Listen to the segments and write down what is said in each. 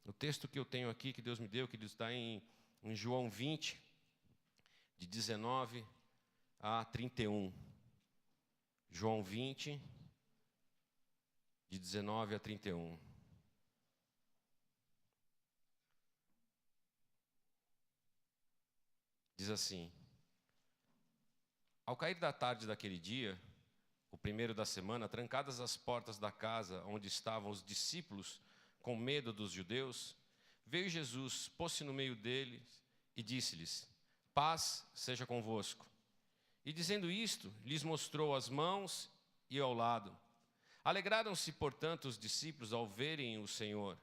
O texto que eu tenho aqui, que Deus me deu, que está em João 20, de 19 a 31. João 20, de 19 a 31. Diz assim: Ao cair da tarde daquele dia, o primeiro da semana, trancadas as portas da casa onde estavam os discípulos, com medo dos judeus, veio Jesus, pôs-se no meio deles e disse-lhes: Paz seja convosco. E dizendo isto, lhes mostrou as mãos e ao lado. Alegraram-se, portanto, os discípulos ao verem o Senhor.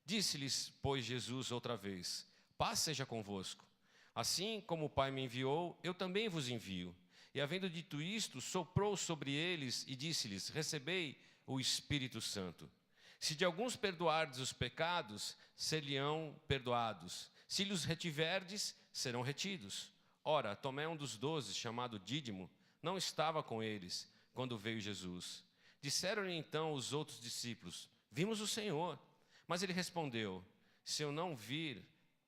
Disse-lhes, pois, Jesus outra vez: Paz seja convosco. Assim como o Pai me enviou, eu também vos envio. E havendo dito isto, soprou sobre eles e disse-lhes: Recebei o Espírito Santo. Se de alguns perdoardes os pecados, ser-lhe-ão perdoados. Se lhes retiverdes, serão retidos. Ora, Tomé, um dos 12, chamado Dídimo, não estava com eles quando veio Jesus. Disseram-lhe então os outros discípulos: Vimos o Senhor. Mas ele respondeu: Se eu não vir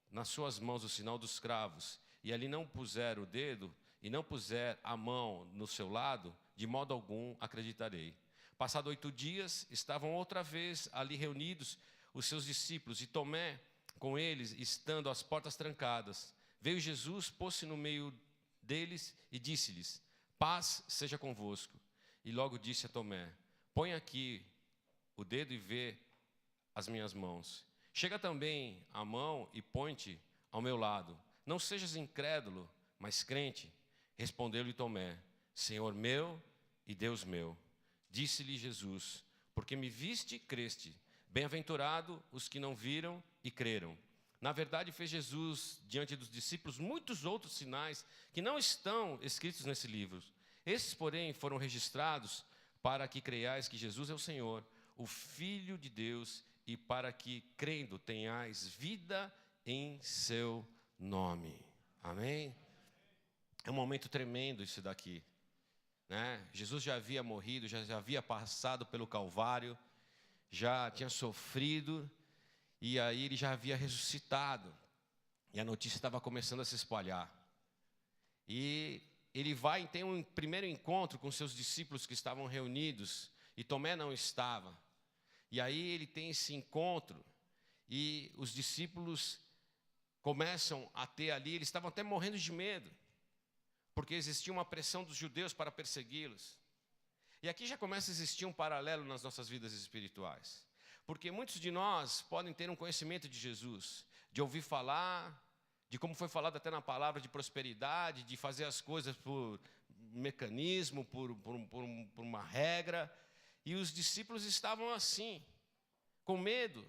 nas suas mãos o sinal dos cravos, e ali não puser o dedo, e não puser a mão no seu lado, de modo algum acreditarei. Passado 8 dias, estavam outra vez ali reunidos os seus discípulos, e Tomé com eles, estando as portas trancadas. Veio Jesus, pôs-se no meio deles e disse-lhes: Paz seja convosco. E logo disse a Tomé: Põe aqui o dedo e vê as minhas mãos. Chega também a mão e põe-te ao meu lado. Não sejas incrédulo, mas crente. Respondeu-lhe Tomé: Senhor meu e Deus meu. Disse-lhe Jesus: Porque me viste, creste. Bem-aventurado os que não viram e creram. Na verdade, fez Jesus diante dos discípulos muitos outros sinais que não estão escritos nesse livro. Esses, porém, foram registrados para que creiais que Jesus é o Senhor, o Filho de Deus, e para que, crendo, tenhais vida em seu nome. Amém? É um momento tremendo isso daqui, né? Jesus já havia morrido, já havia passado pelo Calvário, já tinha sofrido, e aí ele já havia ressuscitado. E a notícia estava começando a se espalhar. E ele vai e tem um primeiro encontro com seus discípulos que estavam reunidos, e Tomé não estava. E aí ele tem esse encontro, e os discípulos começam a ter ali, eles estavam até morrendo de medo, porque existia uma pressão dos judeus para persegui-los. E aqui já começa a existir um paralelo nas nossas vidas espirituais. Porque muitos de nós podem ter um conhecimento de Jesus, de ouvir falar, de como foi falado até na palavra, de prosperidade, de fazer as coisas por mecanismo, por uma regra. E os discípulos estavam assim, com medo.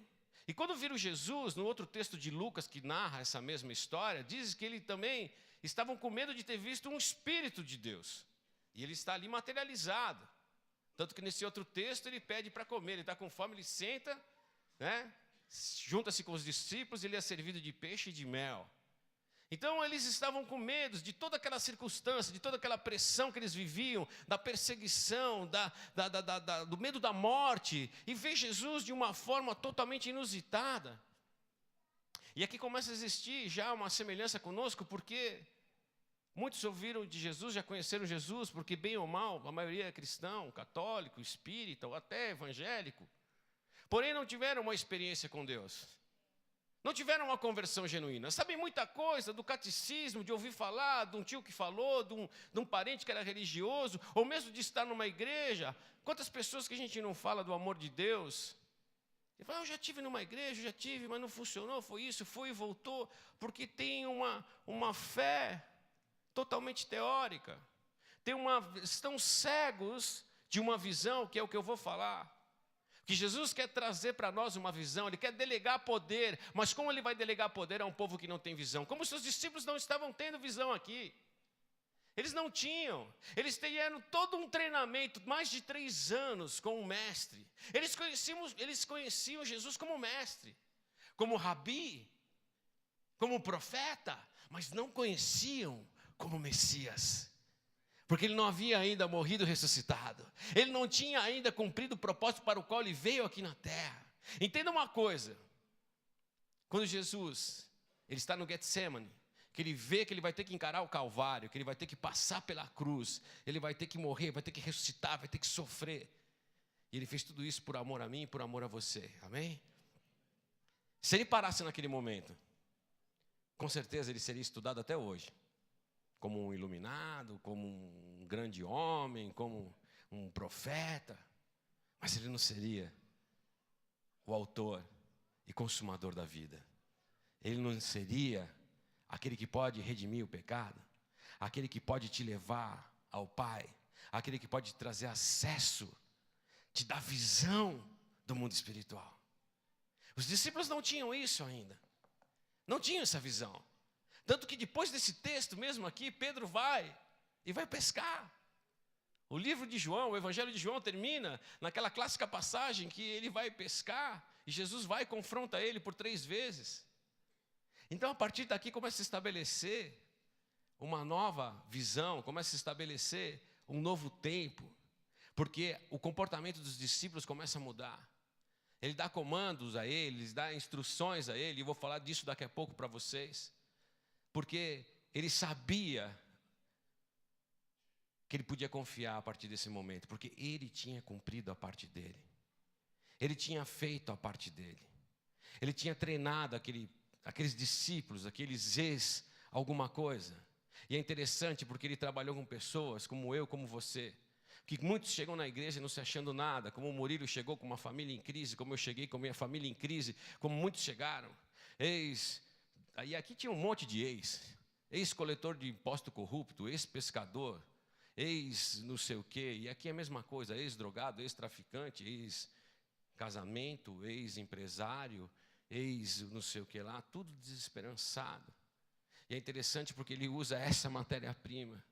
E quando viram Jesus, no outro texto de Lucas que narra essa mesma história, diz que ele também estavam com medo de ter visto um Espírito de Deus. E ele está ali materializado. Tanto que nesse outro texto ele pede para comer, ele está com fome, ele senta, né? Junta-se com os discípulos, ele é servido de peixe e de mel. Então eles estavam com medo de toda aquela circunstância, de toda aquela pressão que eles viviam, da perseguição, do medo da morte, e ver Jesus de uma forma totalmente inusitada. E aqui começa a existir já uma semelhança conosco, porque muitos ouviram de Jesus, já conheceram Jesus, porque bem ou mal, a maioria é cristão, católico, espírita ou até evangélico. Porém não tiveram uma experiência com Deus. Não tiveram uma conversão genuína. Sabem muita coisa do catecismo, de ouvir falar, de um tio que falou, de um parente que era religioso, ou mesmo de estar numa igreja. Quantas pessoas que a gente não fala do amor de Deus? Ele fala: eu já estive numa igreja, já tive, mas não funcionou, foi isso, foi e voltou. Porque tem uma fé totalmente teórica. Estão cegos de uma visão, que é o que eu vou falar. Que Jesus quer trazer para nós uma visão, Ele quer delegar poder, mas como Ele vai delegar poder a um povo que não tem visão? Como os seus discípulos não estavam tendo visão aqui. Eles não tinham, eles tiveram todo um treinamento, mais de 3 anos com o mestre. Eles conheciam Jesus como mestre, como rabi, como profeta, mas não conheciam como Messias. Porque ele não havia ainda morrido e ressuscitado. Ele não tinha ainda cumprido o propósito para o qual ele veio aqui na terra. Entenda uma coisa. Quando Jesus, ele está no Getsemane, que ele vê que ele vai ter que encarar o Calvário, que ele vai ter que passar pela cruz, ele vai ter que morrer, vai ter que ressuscitar, vai ter que sofrer. E ele fez tudo isso por amor a mim e por amor a você. Amém? Se ele parasse naquele momento, com certeza ele seria estudado até hoje. Como um iluminado, como um grande homem, como um profeta. Mas ele não seria o autor e consumador da vida. Ele não seria aquele que pode redimir o pecado, aquele que pode te levar ao Pai, aquele que pode te trazer acesso, te dar visão do mundo espiritual. Os discípulos não tinham isso ainda, não tinham essa visão. Tanto que depois desse texto mesmo aqui, Pedro vai pescar. O livro de João, o Evangelho de João termina naquela clássica passagem que ele vai pescar e Jesus vai e confronta ele por 3 vezes. Então, a partir daqui começa a se estabelecer uma nova visão, começa a se estabelecer um novo tempo, porque o comportamento dos discípulos começa a mudar. Ele dá comandos a eles, dá instruções a ele, e vou falar disso daqui a pouco para vocês, porque ele sabia que ele podia confiar a partir desse momento, porque ele tinha cumprido a parte dele, ele tinha feito a parte dele, ele tinha treinado aqueles discípulos, aqueles alguma coisa. E é interessante porque ele trabalhou com pessoas como eu, como você, que muitos chegam na igreja não se achando nada, como o Murilo chegou com uma família em crise, como eu cheguei com a minha família em crise, como muitos chegaram. Aí aqui tinha um monte de ex-coletor de imposto corrupto, ex-pescador, ex-não sei o quê, e aqui é a mesma coisa, ex-drogado, ex-traficante, ex-casamento, ex-empresário, não sei o que lá, tudo desesperançado. E é interessante porque ele usa essa matéria-prima,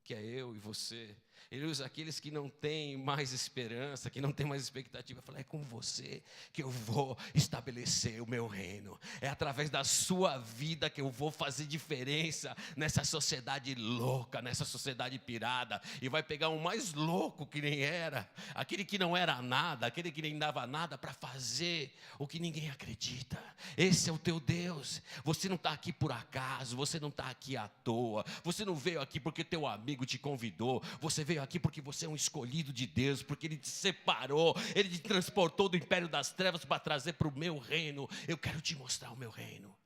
que é eu e você. Ele usa aqueles que não têm mais esperança, que não têm mais expectativa. Fala, é com você que eu vou estabelecer o meu reino. É através da sua vida que eu vou fazer diferença nessa sociedade louca, nessa sociedade pirada. E vai pegar um mais louco que nem era, aquele que não era nada, aquele que nem dava nada, para fazer o que ninguém acredita. Esse é o teu Deus. Você não está aqui por acaso, você não está aqui à toa, você não veio aqui porque teu amigo te convidou, você veio aqui porque você é um escolhido de Deus, porque Ele te separou, Ele te transportou do império das trevas para trazer para o meu reino. Eu quero te mostrar o meu reino.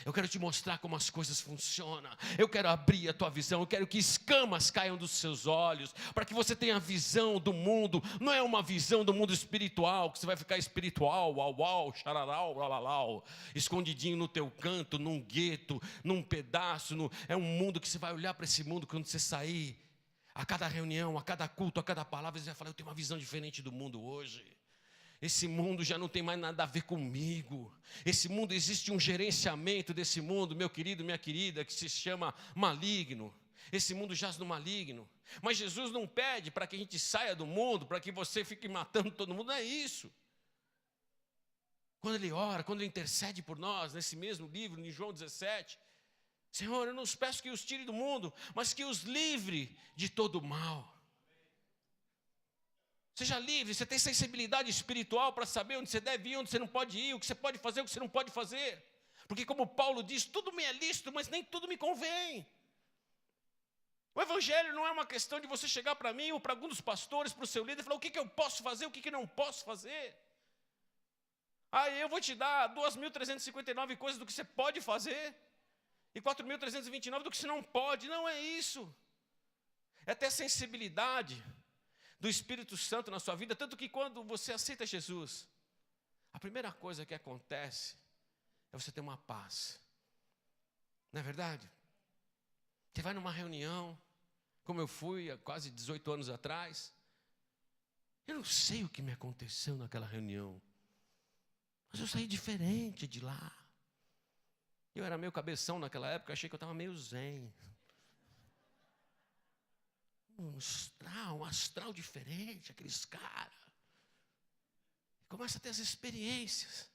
Eu quero te mostrar como as coisas funcionam. Eu quero abrir a tua visão. Eu quero que escamas caiam dos seus olhos, para que você tenha a visão do mundo. Não é uma visão do mundo espiritual, que você vai ficar espiritual, uau, xaralau, lalau, escondidinho no teu canto, num gueto, num pedaço. É um mundo que você vai olhar para esse mundo quando você sair. A cada reunião, a cada culto, a cada palavra, você vai falar, eu tenho uma visão diferente do mundo hoje. Esse mundo já não tem mais nada a ver comigo. Esse mundo, existe um gerenciamento desse mundo, meu querido, minha querida, que se chama maligno. Esse mundo jaz no maligno. Mas Jesus não pede para que a gente saia do mundo, para que você fique matando todo mundo, não é isso. Quando Ele ora, quando Ele intercede por nós, nesse mesmo livro, em João 17, Senhor, eu não os peço que os tire do mundo, mas que os livre de todo mal. Seja livre, você tem sensibilidade espiritual para saber onde você deve ir, onde você não pode ir, o que você pode fazer, o que você não pode fazer. Porque como Paulo diz, tudo me é lícito, mas nem tudo me convém. O evangelho não é uma questão de você chegar para mim ou para algum dos pastores, para o seu líder e falar o que eu posso fazer, o que não posso fazer. Aí eu vou te dar 2.359 coisas do que você pode fazer e 4.329 do que você não pode. Não é isso. É ter sensibilidade do Espírito Santo na sua vida, tanto que quando você aceita Jesus, a primeira coisa que acontece é você ter uma paz. Não é verdade? Você vai numa reunião, como eu fui há quase 18 anos atrás, eu não sei o que me aconteceu naquela reunião, mas eu saí diferente de lá. Eu era meio cabeção naquela época, achei que eu estava meio zen. Um astral diferente, aqueles caras. Começa a ter as experiências.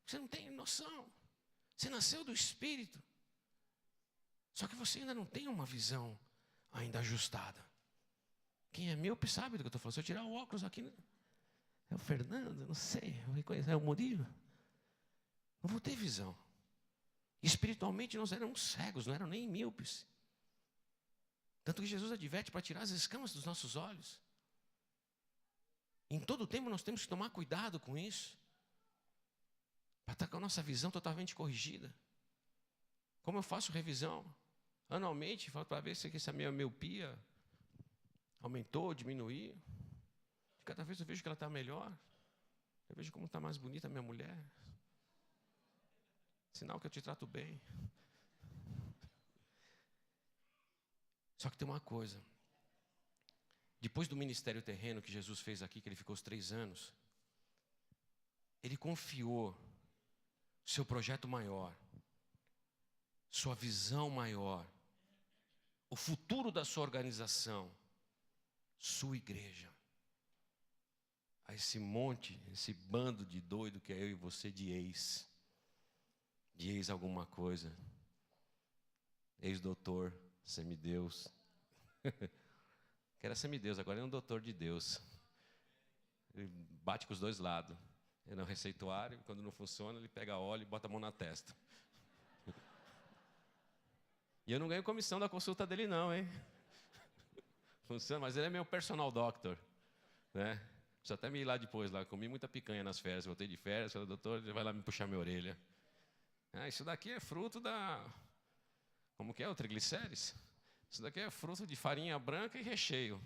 Você não tem noção. Você nasceu do Espírito. Só que você ainda não tem uma visão ainda ajustada. Quem é míope sabe do que eu estou falando. Se eu tirar o óculos aqui, é o Fernando, não sei, é o Murilo. Não vou ter visão. Espiritualmente nós éramos cegos, não eram nem míopes. Tanto que Jesus adverte para tirar as escamas dos nossos olhos. Em todo tempo nós temos que tomar cuidado com isso. Para estar com a nossa visão totalmente corrigida. Como eu faço revisão? Anualmente, para ver se essa minha miopia aumentou, diminuiu. Cada vez eu vejo que ela está melhor. Eu vejo como está mais bonita a minha mulher. Sinal que eu te trato bem. Só que tem uma coisa. Depois do ministério terreno que Jesus fez aqui, que ele ficou os 3 anos, ele confiou seu projeto maior, sua visão maior, o futuro da sua organização, sua igreja, a esse monte, esse bando de doido que é eu e você de ex alguma coisa, ex-doutor, semideus, que era semideus, agora é um doutor de Deus, ele bate com os dois lados, ele é um receituário, quando não funciona ele pega óleo e bota a mão na testa. E eu não ganho comissão da consulta dele não, hein? Funciona, mas ele é meu personal doctor, né? Preciso até me ir lá depois, lá, comi muita picanha nas férias, voltei de férias, falei, doutor, ele vai lá me puxar minha orelha. Ah, isso daqui é fruto da... Como que é o triglicérides? Isso daqui é fruto de farinha branca e recheio.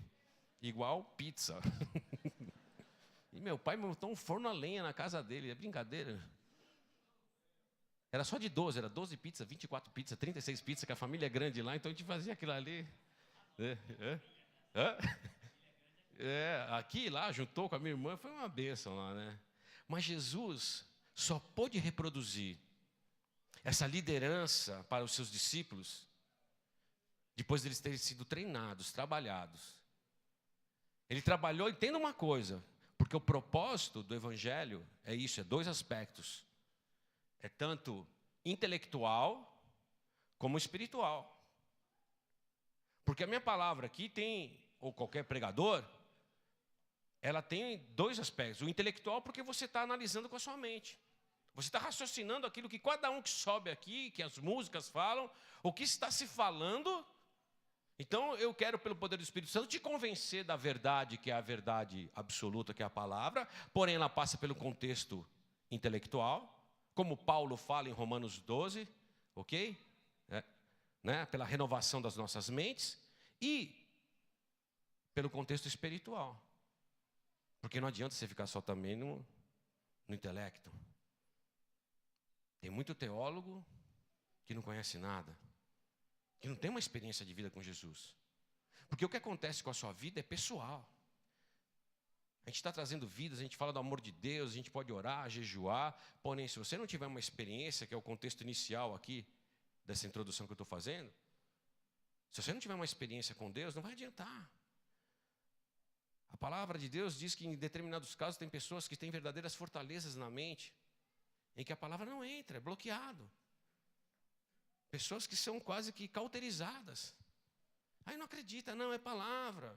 Igual pizza. E meu pai montou um forno a lenha na casa dele. É brincadeira. Era só de 12. Era 12 pizzas, 24 pizzas, 36 pizzas, que a família é grande lá. Então a gente fazia aquilo ali. Aqui lá, juntou com a minha irmã. Foi uma bênção lá, né? Mas Jesus só pôde reproduzir essa liderança para os seus discípulos depois deles terem sido treinados, trabalhados. Ele trabalhou, entenda uma coisa, porque o propósito do evangelho é isso, é 2 aspectos. É tanto intelectual como espiritual. Porque a minha palavra aqui tem, ou qualquer pregador, ela tem 2 aspectos. O intelectual, porque você está analisando com a sua mente. Você está raciocinando aquilo que cada um que sobe aqui, que as músicas falam, o que está se falando. Então, eu quero, pelo poder do Espírito Santo, te convencer da verdade, que é a verdade absoluta, que é a palavra, porém ela passa pelo contexto intelectual, como Paulo fala em Romanos 12, ok? Pela renovação das nossas mentes, e pelo contexto espiritual. Porque não adianta você ficar só também no intelecto. Tem muito teólogo que não conhece nada, que não tem uma experiência de vida com Jesus. Porque o que acontece com a sua vida é pessoal. A gente está trazendo vidas, a gente fala do amor de Deus, a gente pode orar, jejuar, porém, se você não tiver uma experiência, que é o contexto inicial aqui, dessa introdução que eu estou fazendo, se você não tiver uma experiência com Deus, não vai adiantar. A palavra de Deus diz que em determinados casos tem pessoas que têm verdadeiras fortalezas na mente, em que a palavra não entra, é bloqueado. Pessoas que são quase que cauterizadas. Aí não acredita, não, é palavra.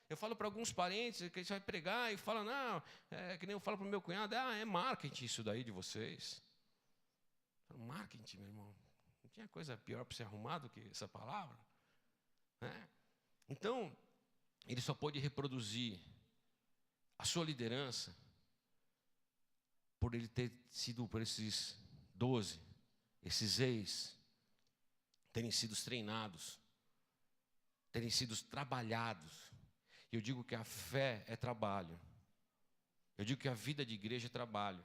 Eu falo para alguns parentes que a gente vai pregar e fala, não, que nem eu falo para o meu cunhado, é marketing isso daí de vocês. Marketing, meu irmão. Não tinha coisa pior para ser arrumado que essa palavra. Então, ele só pode reproduzir a sua liderança por ele ter sido, por esses 12, esses ex, terem sido treinados, terem sido trabalhados. E eu digo que a fé é trabalho. Eu digo que a vida de igreja é trabalho.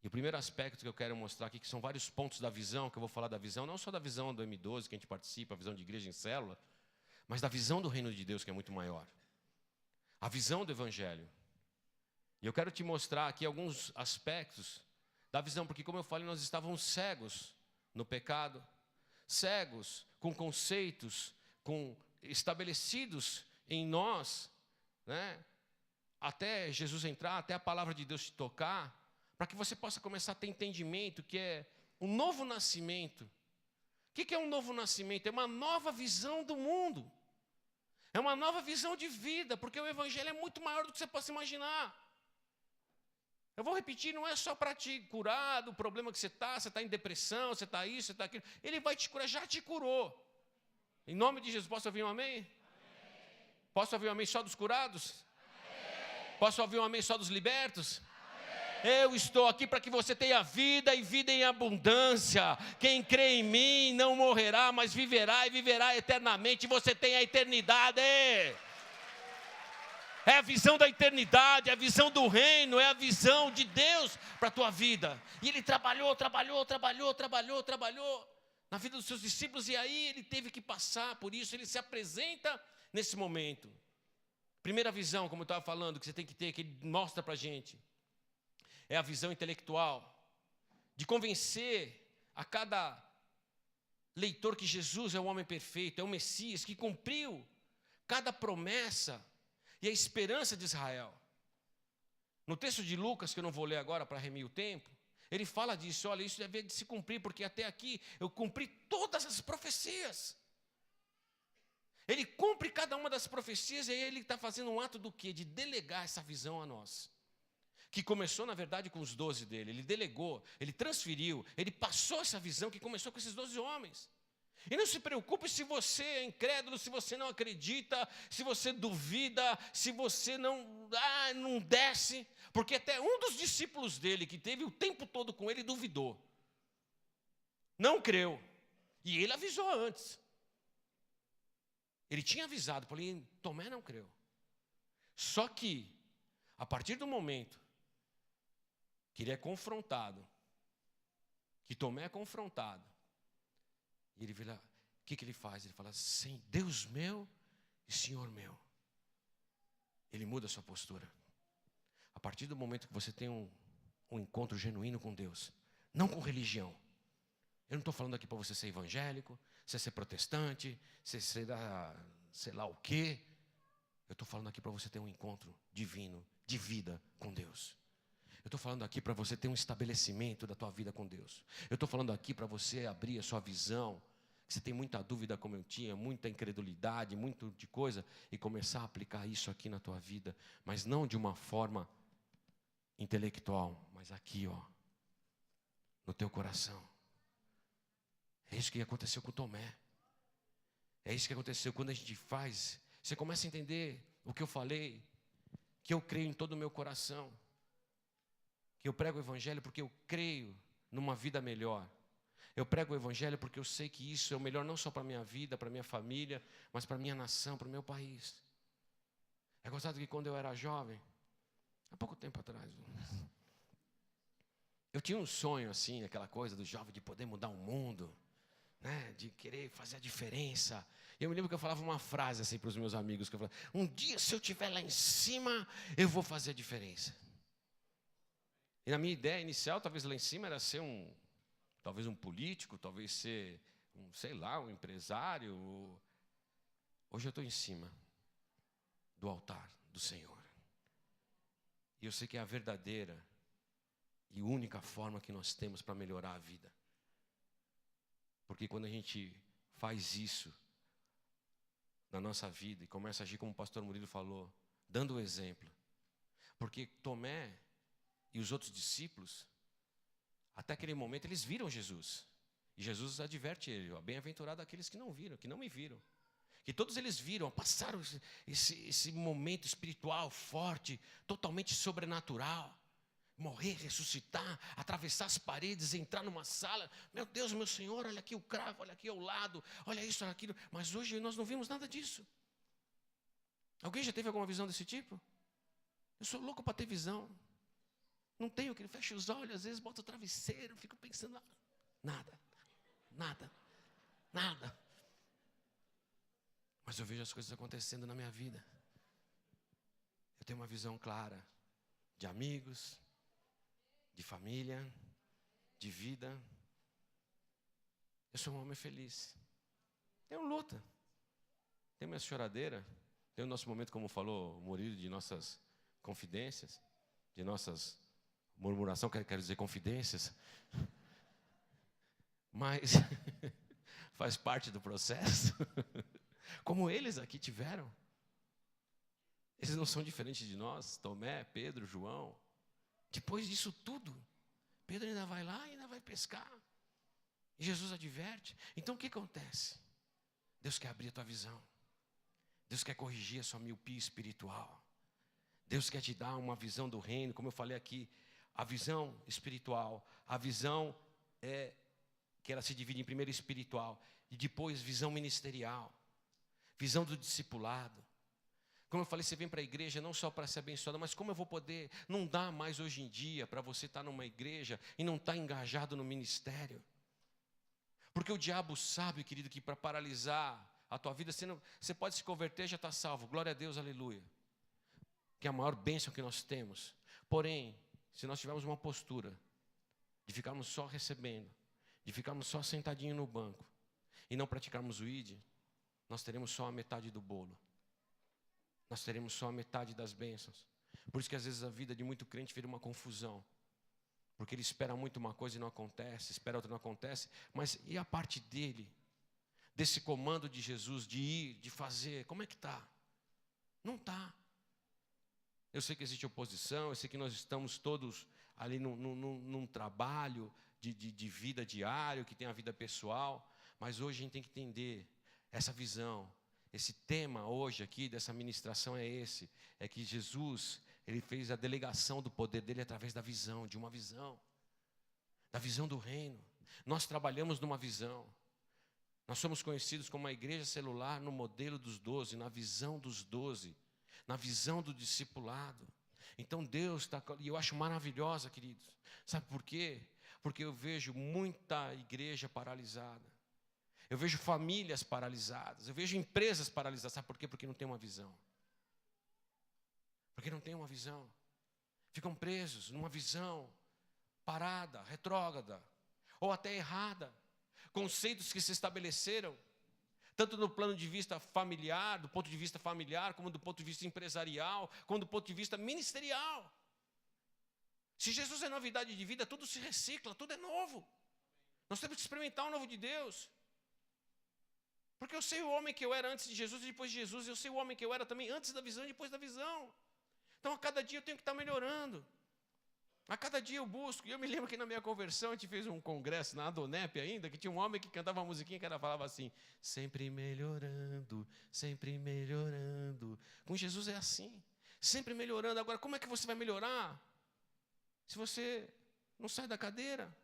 E o primeiro aspecto que eu quero mostrar aqui, que são vários pontos da visão, que eu vou falar da visão, não só da visão do M12, que a gente participa, a visão de igreja em célula, mas da visão do reino de Deus, que é muito maior. A visão do evangelho. E eu quero te mostrar aqui alguns aspectos da visão, porque como eu falei, nós estávamos cegos no pecado, cegos com conceitos, estabelecidos em nós, né? Até Jesus entrar, até a palavra de Deus te tocar, para que você possa começar a ter entendimento que é um novo nascimento. O que é um novo nascimento? É uma nova visão do mundo. É uma nova visão de vida, porque o evangelho é muito maior do que você possa imaginar. Eu vou repetir, não é só para te curar do problema que você está em depressão, você está isso, você está aquilo. Ele vai te curar, já te curou. Em nome de Jesus, posso ouvir um amém? Amém. Posso ouvir um amém só dos curados? Amém. Posso ouvir um amém só dos libertos? Amém. Eu estou aqui para que você tenha vida e vida em abundância. Quem crê em mim não morrerá, mas viverá e viverá eternamente. Você tem a eternidade. É a visão da eternidade, é a visão do reino, é a visão de Deus para a tua vida. E ele trabalhou na vida dos seus discípulos, e aí ele teve que passar por isso, ele se apresenta nesse momento. Primeira visão, como eu estava falando, que você tem que ter, que ele mostra para a gente, é a visão intelectual, de convencer a cada leitor que Jesus é o homem perfeito, é o Messias, que cumpriu cada promessa e a esperança de Israel. No texto de Lucas, que eu não vou ler agora para remir o tempo, ele fala disso, olha, isso deve de se cumprir, porque até aqui eu cumpri todas as profecias. Ele cumpre cada uma das profecias, e aí ele está fazendo um ato do quê? De delegar essa visão a nós. Que começou, na verdade, com os 12 dele. Ele delegou, ele transferiu, ele passou essa visão que começou com esses 12 homens. E não se preocupe se você é incrédulo, se você não acredita, se você duvida, se você não desce. Porque até um dos discípulos dele, que teve o tempo todo com ele, duvidou. Não creu. E ele avisou antes. Ele tinha avisado, porém Tomé não creu. Só que, a partir do momento que ele é confrontado, que Tomé é confrontado, e ele vê lá, o que ele faz? Ele fala, sim, Deus meu e Senhor meu. Ele muda a sua postura. A partir do momento que você tem um encontro genuíno com Deus, não com religião. Eu não estou falando aqui para você ser evangélico, você ser protestante, você ser sei lá o quê. Eu estou falando aqui para você ter um encontro divino, de vida com Deus. Eu estou falando aqui para você ter um estabelecimento da tua vida com Deus. Eu estou falando aqui para você abrir a sua visão. Você tem muita dúvida como eu tinha, muita incredulidade, muito de coisa, e começar a aplicar isso aqui na tua vida, mas não de uma forma intelectual, mas aqui, ó, no teu coração. É isso que aconteceu com Tomé. É isso que aconteceu quando a gente faz. Você começa a entender o que eu falei, que eu creio em todo o meu coração. Que eu prego o evangelho porque eu creio numa vida melhor. Eu prego o evangelho porque eu sei que isso é o melhor não só para a minha vida, para a minha família, mas para a minha nação, para o meu país. É gostado que quando eu era jovem, há pouco tempo atrás, eu tinha um sonho assim, aquela coisa do jovem de poder mudar o mundo, né, de querer fazer a diferença. Eu me lembro que eu falava uma frase assim para os meus amigos, que eu falava, um dia se eu estiver lá em cima, eu vou fazer a diferença. E na minha ideia inicial, talvez lá em cima era ser talvez um político, talvez ser, um empresário. Hoje eu estou em cima do altar do Senhor. E eu sei que é a verdadeira e única forma que nós temos para melhorar a vida. Porque quando a gente faz isso na nossa vida e começa a agir como o pastor Murilo falou, dando o exemplo. Porque Tomé e os outros discípulos, até aquele momento, eles viram Jesus. E Jesus adverte ele, ó, bem-aventurado aqueles que não viram, que não me viram. Que todos eles viram, passaram esse momento espiritual forte, totalmente sobrenatural. Morrer, ressuscitar, atravessar as paredes, entrar numa sala. Meu Deus, meu Senhor, olha aqui o cravo, olha aqui ao lado, olha isso, olha aquilo. Mas hoje nós não vimos nada disso. Alguém já teve alguma visão desse tipo? Eu sou louco para ter visão. Não tenho, que fecho os olhos, às vezes boto o travesseiro, fico pensando, nada. Mas eu vejo as coisas acontecendo na minha vida. Eu tenho uma visão clara de amigos, de família, de vida. Eu sou um homem feliz. Tenho luta, tenho minha choradeira, tenho o nosso momento, como falou o Murilo, de nossas confidências, de nossas murmuração, quero dizer confidências, mas faz parte do processo, como eles aqui tiveram. Eles não são diferentes de nós, Tomé, Pedro, João, Depois disso tudo, Pedro ainda vai lá e ainda vai pescar. E Jesus adverte. Então o que acontece? Deus quer abrir a tua visão. Deus quer corrigir a sua miopia espiritual. Deus quer te dar uma visão do reino. Como eu falei aqui, a visão espiritual, a visão é que ela se divide em primeiro espiritual e depois visão ministerial, visão do discipulado. Como eu falei, você vem para a igreja não só para ser abençoado, mas como eu vou poder, não dá mais hoje em dia para você estar numa igreja e não estar engajado no ministério. Porque o diabo sabe, querido, que para paralisar a tua vida, você pode se converter e já está salvo. Glória a Deus, aleluia. Que é a maior bênção que nós temos. Porém, se nós tivermos uma postura de ficarmos só recebendo, de ficarmos só sentadinho no banco e não praticarmos o ID, nós teremos só a metade do bolo. Nós teremos só a metade das bênçãos. Por isso que às vezes a vida de muito crente vira uma confusão. Porque ele espera muito uma coisa e não acontece, espera outra e não acontece. Mas e a parte dele? Desse comando de Jesus de ir, de fazer, como é que está? Não está. Eu sei que existe oposição, eu sei que nós estamos todos ali num trabalho de vida diário, que tem a vida pessoal, mas hoje a gente tem que entender essa visão. Esse tema hoje aqui dessa ministração é esse, é que Jesus, ele fez a delegação do poder dele através da visão, de uma visão, da visão do reino. Nós trabalhamos numa visão. Nós somos conhecidos como uma igreja celular no modelo dos 12, na visão dos 12, na visão do discipulado. Então Deus está, e eu acho maravilhosa, queridos. Sabe por quê? Porque eu vejo muita igreja paralisada. Eu vejo famílias paralisadas. Eu vejo empresas paralisadas. Sabe por quê? Porque não tem uma visão. Porque não tem uma visão. Ficam presos numa visão parada, retrógrada, ou até errada. Conceitos que se estabeleceram, tanto no plano de vista familiar, do ponto de vista familiar, como do ponto de vista empresarial, como do ponto de vista ministerial. Se Jesus é novidade de vida, tudo se recicla, tudo é novo. Nós temos que experimentar o novo de Deus. Porque eu sei o homem que eu era antes de Jesus e depois de Jesus. Eu sei o homem que eu era também antes da visão e depois da visão. Então, a cada dia eu tenho que estar melhorando. A cada dia eu busco. E eu me lembro que na minha conversão, a gente fez um congresso na Adonep ainda, que tinha um homem que cantava uma musiquinha que ela falava assim, sempre melhorando, sempre melhorando. Com Jesus é assim, sempre melhorando. Agora, como é que você vai melhorar se você não sai da cadeira?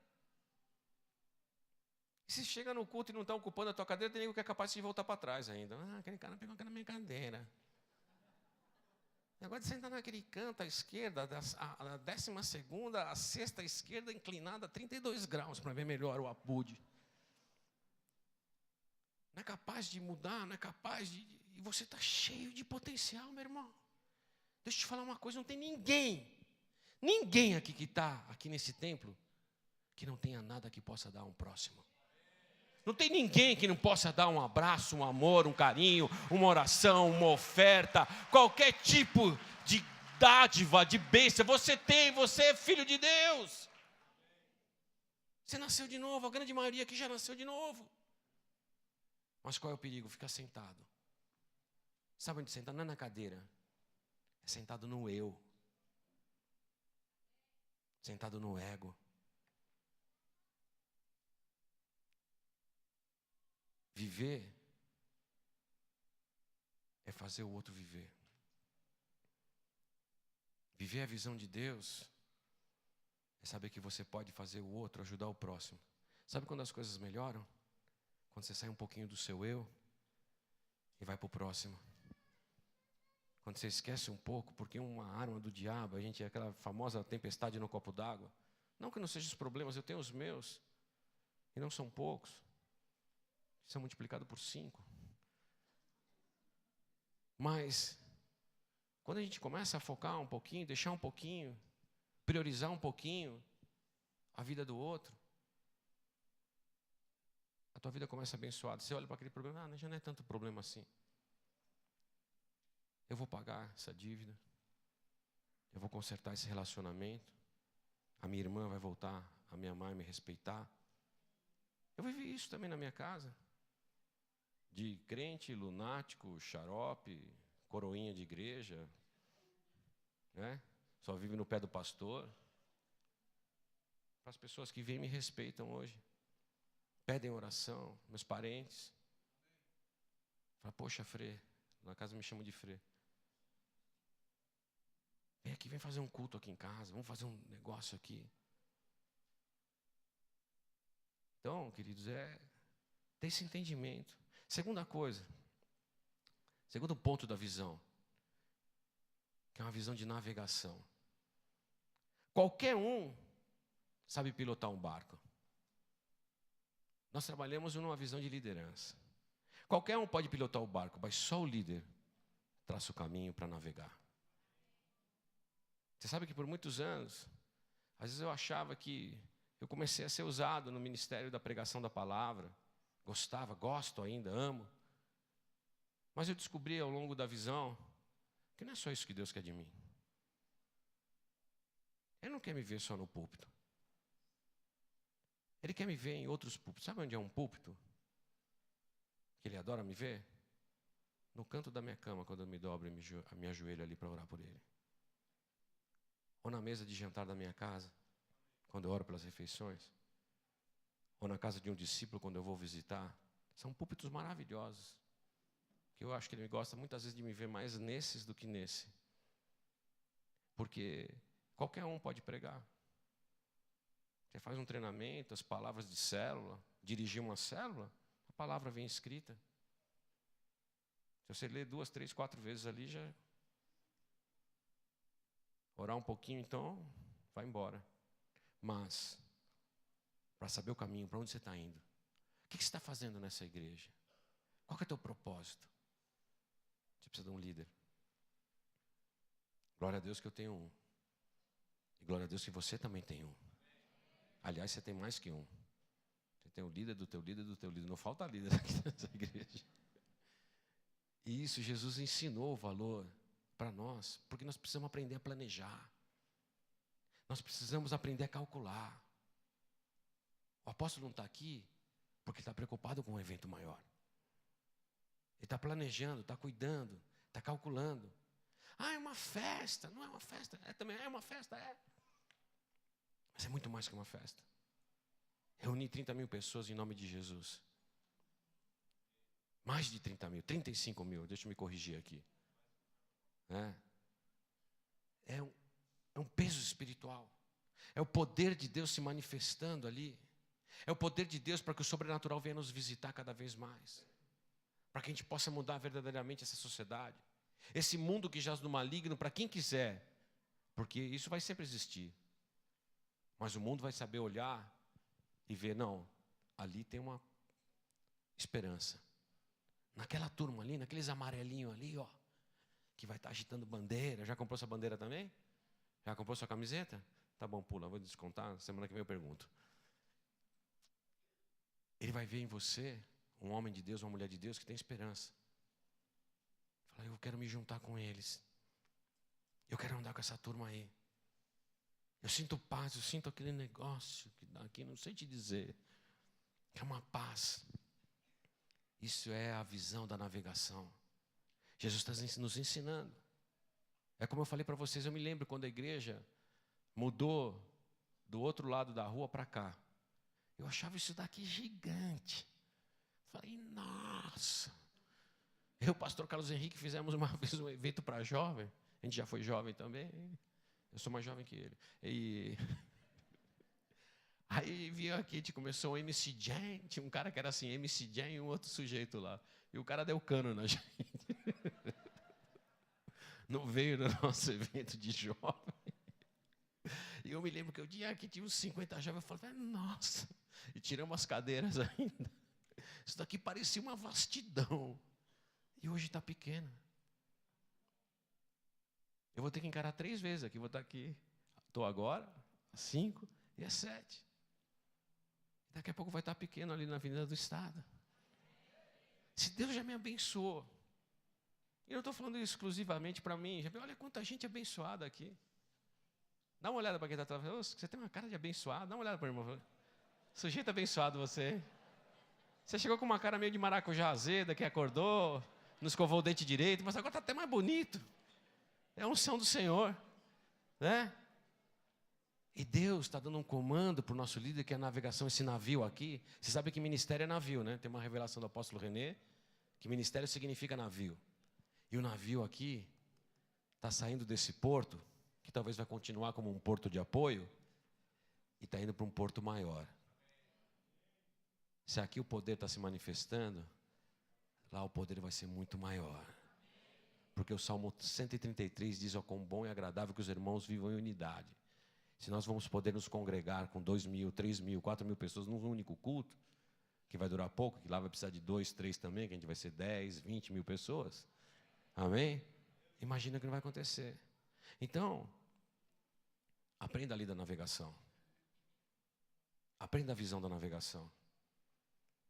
Se chega no culto e não está ocupando a tua cadeira, tem nego que é capaz de voltar para trás ainda. Aquele cara pegou na minha cadeira. Agora de sentar naquele canto à esquerda, a 12ª, a sexta esquerda, inclinada a 32 graus, para ver melhor o apude. Não é capaz de mudar, não é capaz de... E você está cheio de potencial, meu irmão. Deixa eu te falar uma coisa, não tem ninguém aqui que está aqui nesse templo, que não tenha nada que possa dar a um próximo. Não tem ninguém que não possa dar um abraço, um amor, um carinho, uma oração, uma oferta, qualquer tipo de dádiva, de bênção. Você é filho de Deus. Você nasceu de novo, a grande maioria aqui já nasceu de novo. Mas qual é o perigo? Ficar sentado. Sabe onde sentar? Não é na cadeira. É sentado no eu. Sentado no ego. Viver é fazer o outro viver. Viver a visão de Deus é saber que você pode fazer o outro, ajudar o próximo. Sabe quando as coisas melhoram? Quando você sai um pouquinho do seu eu e vai para o próximo. Quando você esquece um pouco, porque uma arma do diabo, a gente é aquela famosa tempestade no copo d'água. Não que não sejam os problemas, eu tenho os meus, e não são poucos. São multiplicados por 5. Mas, quando a gente começa a focar um pouquinho, deixar um pouquinho, priorizar um pouquinho a vida do outro, a tua vida começa abençoada. Você olha para aquele problema, já não é tanto problema assim. Eu vou pagar essa dívida, eu vou consertar esse relacionamento, a minha irmã vai voltar a me amar e me respeitar. Eu vivi isso também na minha casa. De crente, lunático, xarope, coroinha de igreja, né? Só vive no pé do pastor. para as pessoas que vêm e me respeitam hoje. Pedem oração, meus parentes. Fala, poxa, Frê, na casa me chamam de Frê. Vem aqui, vem fazer um culto aqui em casa, vamos fazer um negócio aqui. Então, queridos, ter esse entendimento. Segunda coisa, segundo ponto da visão, que é uma visão de navegação. Qualquer um sabe pilotar um barco. Nós trabalhamos numa visão de liderança. Qualquer um pode pilotar o barco, mas só o líder traça o caminho para navegar. Você sabe que por muitos anos, às vezes eu achava que eu comecei a ser usado no ministério da pregação da palavra. Gostava, gosto ainda, amo. Mas eu descobri ao longo da visão que não é só isso que Deus quer de mim. Ele não quer me ver só no púlpito. Ele quer me ver em outros púlpitos. Sabe onde é um púlpito? Que Ele adora me ver? No canto da minha cama, quando eu me dobro e me ajoelho ali para orar por Ele. Ou na mesa de jantar da minha casa, quando eu oro pelas refeições. Ou na casa de um discípulo, quando eu vou visitar. São púlpitos maravilhosos. Que eu acho que Ele gosta muitas vezes de me ver mais nesses do que nesse. Porque qualquer um pode pregar. Você faz um treinamento, as palavras de célula, dirigir uma célula, a palavra vem escrita. Se você ler 2, 3, 4 vezes ali, já... Orar um pouquinho, então, vai embora. Mas, para saber o caminho, para onde você está indo, o que você está fazendo nessa igreja? Qual que é o teu propósito? Você precisa de um líder. Glória a Deus que eu tenho um. E glória a Deus que você também tem um. Aliás, você tem mais que um. Você tem o líder do teu líder do teu líder. Não falta líder aqui nessa igreja. E isso, Jesus ensinou o valor para nós, porque nós precisamos aprender a planejar. Nós precisamos aprender a calcular. O apóstolo não está aqui porque ele está preocupado com um evento maior. Ele está planejando, está cuidando, está calculando. Ah, é uma festa. Não é uma festa. Também é uma festa, é. Mas é muito mais que uma festa. Reunir 30 mil pessoas em nome de Jesus. Mais de 30 mil, 35 mil, deixa eu me corrigir aqui. É um peso espiritual. É o poder de Deus se manifestando ali. É o poder de Deus para que o sobrenatural venha nos visitar cada vez mais. Para que a gente possa mudar verdadeiramente essa sociedade. Esse mundo que jaz no maligno, para quem quiser. Porque isso vai sempre existir. Mas o mundo vai saber olhar e ver, não, ali tem uma esperança. Naquela turma ali, naqueles amarelinhos ali, ó, que vai estar agitando bandeira. Já comprou sua bandeira também? Já comprou sua camiseta? Tá bom, pula, vou descontar, semana que vem eu pergunto. Ele vai ver em você um homem de Deus, uma mulher de Deus que tem esperança. Fala, eu quero me juntar com eles. Eu quero andar com essa turma aí. Eu sinto paz, eu sinto aquele negócio que dá aqui, não sei te dizer. É uma paz. Isso é a visão da navegação. Jesus está nos ensinando. É como eu falei para vocês, eu me lembro quando a igreja mudou do outro lado da rua para cá. Eu achava isso daqui gigante. Falei, nossa. Eu e o pastor Carlos Henrique fizemos uma vez um evento para jovem. A gente já foi jovem também. Eu sou mais jovem que ele. E aí veio aqui, a gente começou o MC Jam. Tinha um cara que era assim, MC Jam e um outro sujeito lá. E o cara deu cano na gente. Não veio no nosso evento de jovem. E eu me lembro que eu tinha uns 50 jovens. Eu falei, nossa. E tiramos as cadeiras ainda. Isso daqui parecia uma vastidão. E hoje está pequeno. Eu vou ter que encarar 3 vezes aqui. Vou estar aqui. Estou agora, às 5 e às 7. Daqui a pouco vai estar pequeno ali na Avenida do Estado. Se Deus já me abençoou. E eu não estou falando isso exclusivamente para mim. Olha quanta gente abençoada aqui. Dá uma olhada para quem está atrás. Você tem uma cara de abençoado. Dá uma olhada para o irmão. Sujeito abençoado você. Você chegou com uma cara meio de maracujá azeda, que acordou, não escovou o dente direito, mas agora está até mais bonito. É a unção do Senhor. Né? E Deus está dando um comando para o nosso líder, que é a navegação, esse navio aqui. Você sabe que ministério é navio, né? Tem uma revelação do apóstolo René, que ministério significa navio. E o navio aqui está saindo desse porto, que talvez vai continuar como um porto de apoio, e está indo para um porto maior. Se aqui o poder está se manifestando, lá o poder vai ser muito maior. Porque o Salmo 133 diz: ó, quão bom e agradável que os irmãos vivam em unidade. Se nós vamos poder nos congregar com 2.000, 3.000, 4.000 pessoas num único culto, que vai durar pouco, que lá vai precisar de 2, 3 também, que a gente vai ser 10, 20 mil pessoas. Amém? Imagina o que não vai acontecer. Então, aprenda a lei da navegação. Aprenda a visão da navegação.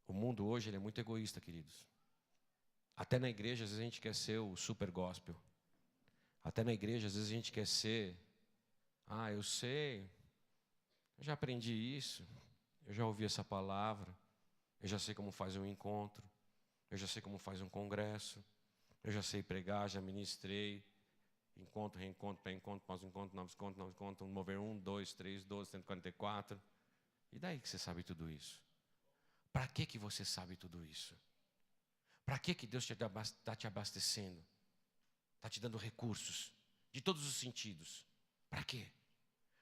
O mundo hoje ele é muito egoísta, queridos. Até na igreja, às vezes a gente quer ser o super gospel. Até na igreja, às vezes a gente quer ser... eu sei, eu já aprendi isso, eu já ouvi essa palavra, eu já sei como faz um encontro, eu já sei como faz um congresso, eu já sei pregar, já ministrei, encontro, reencontro, pré-encontro, pós-encontro, novos encontros, mover 1, 2, 3, 12, 144. E daí que você sabe tudo isso? Para que você sabe tudo isso? Para que Deus está te abastecendo? Está te dando recursos, de todos os sentidos. Para quê?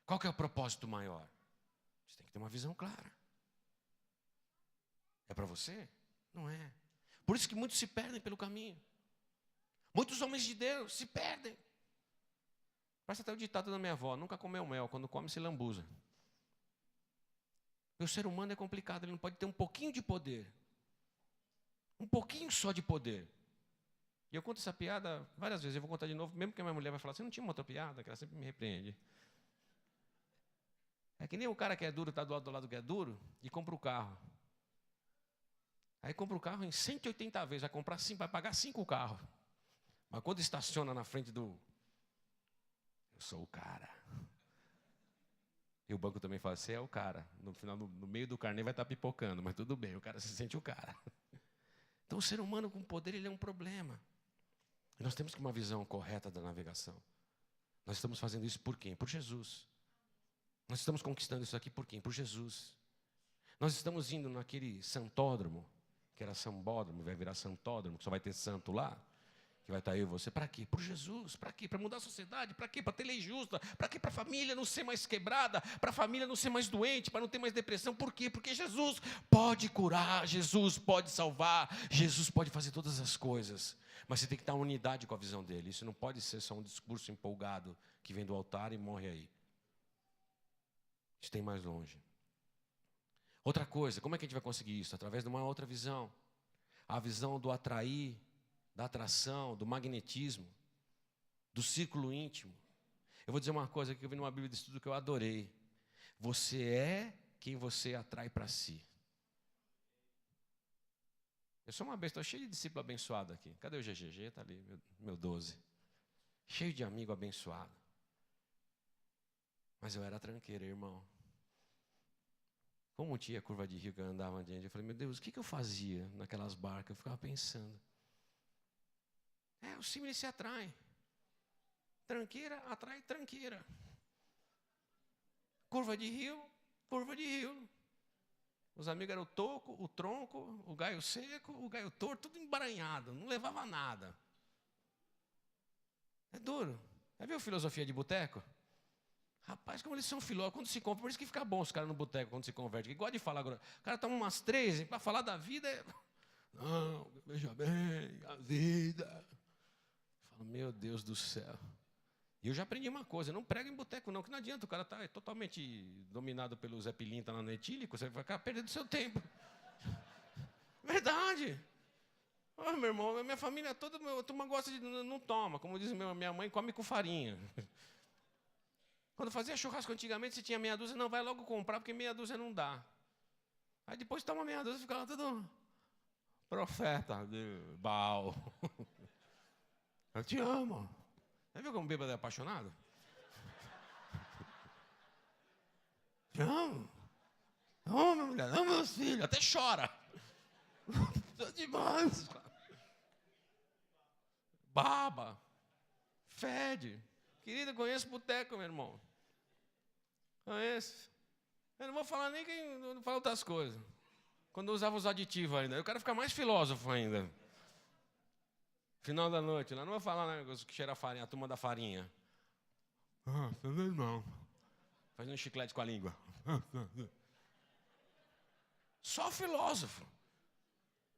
Qual que é o propósito maior? Você tem que ter uma visão clara. É para você? Não é. Por isso que muitos se perdem pelo caminho. Muitos homens de Deus se perdem. Parece até o ditado da minha avó: nunca comeu mel, quando come se lambuza. O ser humano é complicado, ele não pode ter um pouquinho de poder. Um pouquinho só de poder. E eu conto essa piada várias vezes, eu vou contar de novo, mesmo que a minha mulher vai falar: você não tinha uma outra piada? Que ela sempre me repreende. É que nem o cara que é duro, está do lado que é duro, e compra o carro. Aí compra o carro em 180 vezes, vai pagar 5 carros. Mas quando estaciona na frente do... eu sou o cara. E o banco também fala: você é o cara. No final, no meio do carnê vai estar pipocando, mas tudo bem, o cara se sente o cara. Então o ser humano com poder, ele é um problema. E nós temos que ter uma visão correta da navegação. Nós estamos fazendo isso por quem? Por Jesus. Nós estamos conquistando isso aqui por quem? Por Jesus. Nós estamos indo naquele santódromo, que era sambódromo, vai virar santódromo, que só vai ter santo lá, que vai estar eu e você. Para quê? Por Jesus. Para quê? Para mudar a sociedade. Para quê? Para ter lei justa. Para quê? Para a família não ser mais quebrada. Para a família não ser mais doente. Para não ter mais depressão. Por quê? Porque Jesus pode curar. Jesus pode salvar. Jesus pode fazer todas as coisas. Mas você tem que estar em unidade com a visão dele. Isso não pode ser só um discurso empolgado que vem do altar e morre aí. Isso tem mais longe. Outra coisa, como é que a gente vai conseguir isso? Através de uma outra visão. A visão do atrair, da atração, do magnetismo, do círculo íntimo. Eu vou dizer uma coisa que eu vi numa Bíblia de estudo que eu adorei. Você é quem você atrai para si. Eu sou uma besta, estou cheio de discípulo abençoado aqui. Cadê o GGG? Está ali, meu 12. Cheio de amigo abençoado. Mas eu era tranqueiro, irmão. Como tinha a curva de rio que eu andava adiante, eu falei: meu Deus, o que eu fazia naquelas barcas? Eu ficava pensando. Os símiles se atraem. Tranqueira atrai tranqueira. Curva de rio, curva de rio. Os amigos eram o toco, o tronco, o gaio seco, o gaio torto, tudo embaranhado, não levava nada. É duro. Já viu filosofia de boteco? Rapaz, como eles são filósofos, quando se compra, por isso que fica bom os caras no boteco, quando se converte. Que gosta de falar agora. O cara toma umas 3, para falar da vida não, veja bem, a vida. Eu falo: meu Deus do céu. E eu já aprendi uma coisa: não prega em boteco não, que não adianta, o cara está totalmente dominado pelo Zé Pilinta lá no etílico, você vai ficar perdendo seu tempo. Verdade. Meu irmão, minha família toda, a turma gosta de... não toma, como diz minha mãe, come com farinha. Quando fazia churrasco antigamente, se tinha meia dúzia, não, vai logo comprar, porque meia dúzia não dá. Aí depois toma meia dúzia e fica lá tudo... profeta de Baal. Eu te amo. Já viu como bêbado é apaixonado? Te amo. Amo minha mulher, amo meus filhos, até chora. Demais. Baba. Fede. Querido, eu conheço boteco, meu irmão. É esse. Eu não vou falar nem quem não fala outras coisas. Quando eu usava os aditivos ainda. Eu quero ficar mais filósofo ainda. Final da noite, lá não vou falar negócio que cheira a farinha, a turma da farinha. Não. Fazendo um chiclete com a língua. Só filósofo.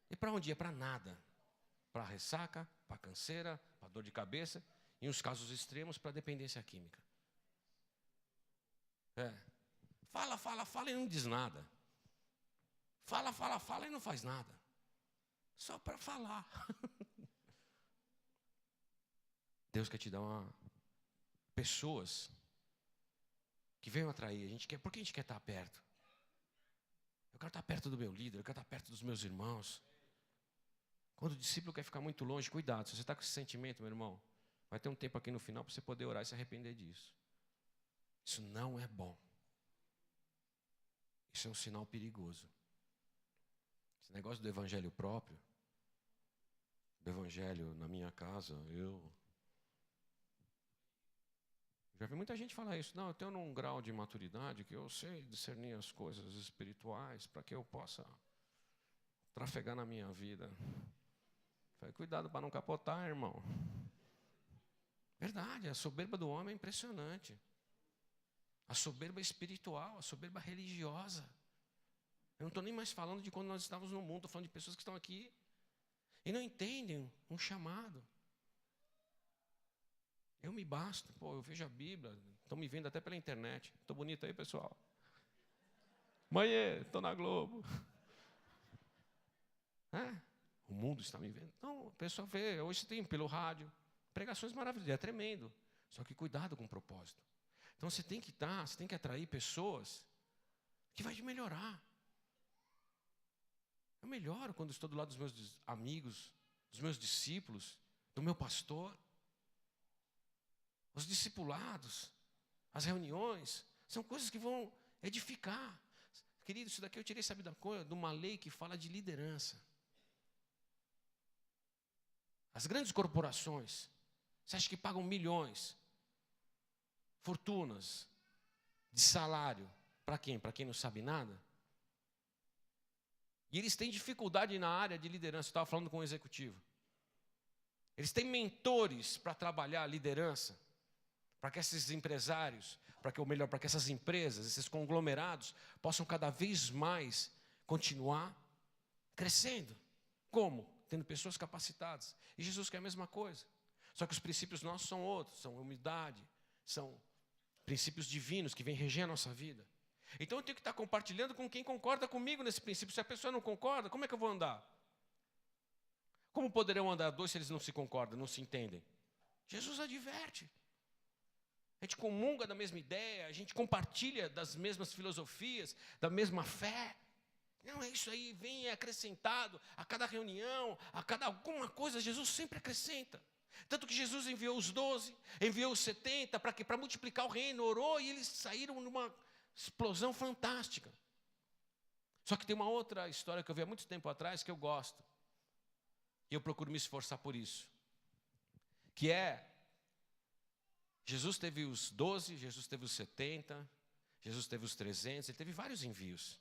E para onde? É para nada. Para ressaca, para canseira, para dor de cabeça. Em uns casos extremos, para dependência química. Fala e não diz nada. Fala e não faz nada. Só para falar. Deus quer te dar pessoas que venham atrair. Por que a gente quer estar perto? Eu quero estar perto do meu líder, eu quero estar perto dos meus irmãos. Quando o discípulo quer ficar muito longe, cuidado. Se você está com esse sentimento, meu irmão, vai ter um tempo aqui no final para você poder orar e se arrepender disso. Isso não é bom. Isso é um sinal perigoso. Esse negócio do evangelho próprio, do evangelho na minha casa, eu já vi muita gente falar isso. Não, eu tenho um grau de maturidade que eu sei discernir as coisas espirituais para que eu possa trafegar na minha vida. Falei, cuidado para não capotar, irmão. Verdade, a soberba do homem é impressionante. A soberba espiritual, a soberba religiosa. Eu não estou nem mais falando de quando nós estávamos no mundo, estou falando de pessoas que estão aqui e não entendem um chamado. Eu me basto, eu vejo a Bíblia, estão me vendo até pela internet. Estou bonito aí, pessoal? Mãe, estou na Globo. O mundo está me vendo. Não, a pessoa vê, hoje tem pelo rádio, pregações maravilhosas, é tremendo. Só que cuidado com o propósito. Então você tem que atrair pessoas que vai te melhorar. Eu melhoro quando estou do lado dos meus amigos, dos meus discípulos, do meu pastor. Os discipulados, as reuniões, são coisas que vão edificar. Querido, isso daqui eu tirei, sabe da coisa? De uma lei que fala de liderança. As grandes corporações, você acha que pagam milhões, fortunas, de salário, para quem? Para quem não sabe nada? E eles têm dificuldade na área de liderança. Eu estava falando com um executivo. Eles têm mentores para trabalhar a liderança. Para que esses empresários, para que essas empresas, esses conglomerados, possam cada vez mais continuar crescendo. Como? Tendo pessoas capacitadas. E Jesus quer a mesma coisa. Só que os princípios nossos são outros, são humildade, são princípios divinos que vêm reger a nossa vida. Então eu tenho que estar compartilhando com quem concorda comigo nesse princípio. Se a pessoa não concorda, como é que eu vou andar? Como poderão andar dois se eles não se concordam, não se entendem? Jesus adverte. A gente comunga da mesma ideia, a gente compartilha das mesmas filosofias, da mesma fé. Não, é isso aí, vem acrescentado a cada reunião, a cada alguma coisa, Jesus sempre acrescenta. Tanto que Jesus enviou os 12, enviou os 70, para multiplicar o reino, orou e eles saíram numa explosão fantástica. Só que tem uma outra história que eu vi há muito tempo atrás que eu gosto. E eu procuro me esforçar por isso. Que é, Jesus teve os 12, Jesus teve os 70, Jesus teve os 300, ele teve vários envios.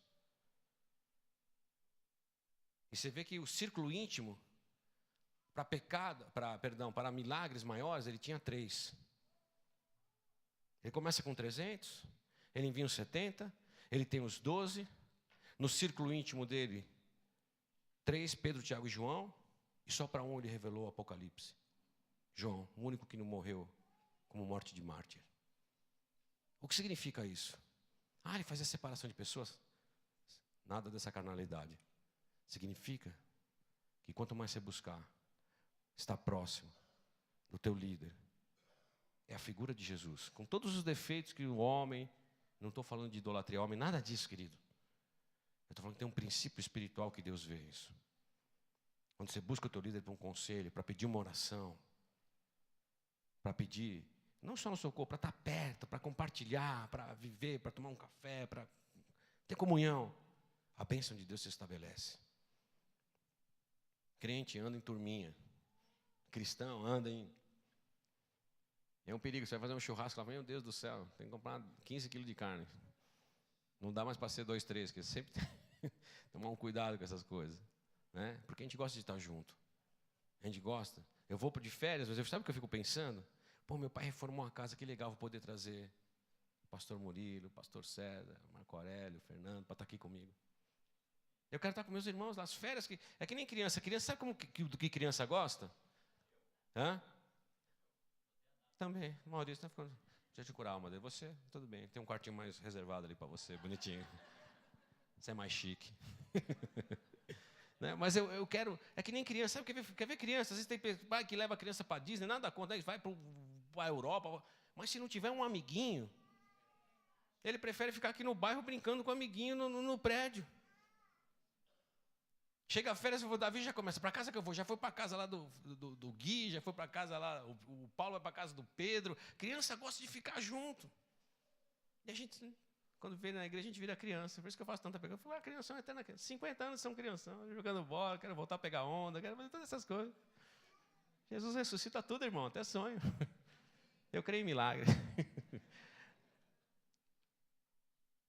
E você vê que o círculo íntimo, para milagres maiores, ele tinha 3. Ele começa com 300, ele envia os 70, ele tem os 12, no círculo íntimo dele, 3, Pedro, Tiago e João, e só para um ele revelou o Apocalipse. João, o único que não morreu como morte de mártir. O que significa isso? Ele fazia separação de pessoas? Nada dessa carnalidade. Significa que quanto mais você buscar, estar próximo do teu líder, é a figura de Jesus, com todos os defeitos que o homem, não estou falando de idolatria homem, nada disso, querido. Eu estou falando que tem um princípio espiritual que Deus vê isso. Quando você busca o teu líder para um conselho, para pedir uma oração, para pedir, não só no socorro, para estar perto, para compartilhar, para viver, para tomar um café, para ter comunhão, a bênção de Deus se estabelece. Crente anda em turminha, cristão anda em É um perigo, você vai fazer um churrasco lá, meu Deus do céu, tem que comprar 15 quilos de carne. Não dá mais para ser 2, 3, porque sempre tem que tomar um cuidado com essas coisas. Né? Porque a gente gosta de estar junto. A gente gosta. Eu vou de férias, mas sabe o que eu fico pensando? Pô, meu pai reformou uma casa, que legal, vou poder trazer o pastor Murilo, o pastor César, Marco Aurélio, o Fernando, para estar aqui comigo. Eu quero estar com meus irmãos lá, as férias, é que nem criança. Criança, sabe do que criança gosta? Hã? Também, Maurício está ficando. Deixa eu te curar a alma dele. Você, tudo bem, tem um quartinho mais reservado ali para você, bonitinho. Você é mais chique. Né? Mas eu quero, é que nem criança, sabe, quer ver criança? Às vezes tem pai que leva a criança para Disney, nada contra, vai para a Europa, mas se não tiver um amiguinho, ele prefere ficar aqui no bairro brincando com o amiguinho no prédio. Chega a férias, o Davi já começa, para casa que eu vou, já foi para casa lá do Gui, já foi para casa lá, o Paulo vai para casa do Pedro. Criança gosta de ficar junto. E a gente, quando vem na igreja, a gente vira criança. Por isso que eu faço tanta pergunta. Eu falo, criança é eterna. 50 anos são criança, jogando bola, quero voltar a pegar onda, quero fazer todas essas coisas. Jesus ressuscita tudo, irmão, até sonho. Eu creio em milagre.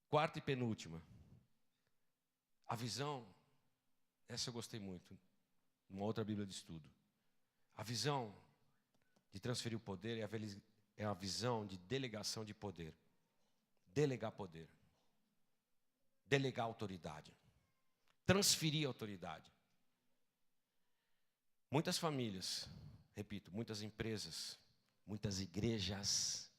Quarta e penúltima. A visão, essa eu gostei muito, numa outra Bíblia de estudo. A visão de transferir o poder é a visão de delegação de poder. Delegar poder. Delegar autoridade. Transferir autoridade. Muitas famílias, repito, muitas empresas, muitas igrejas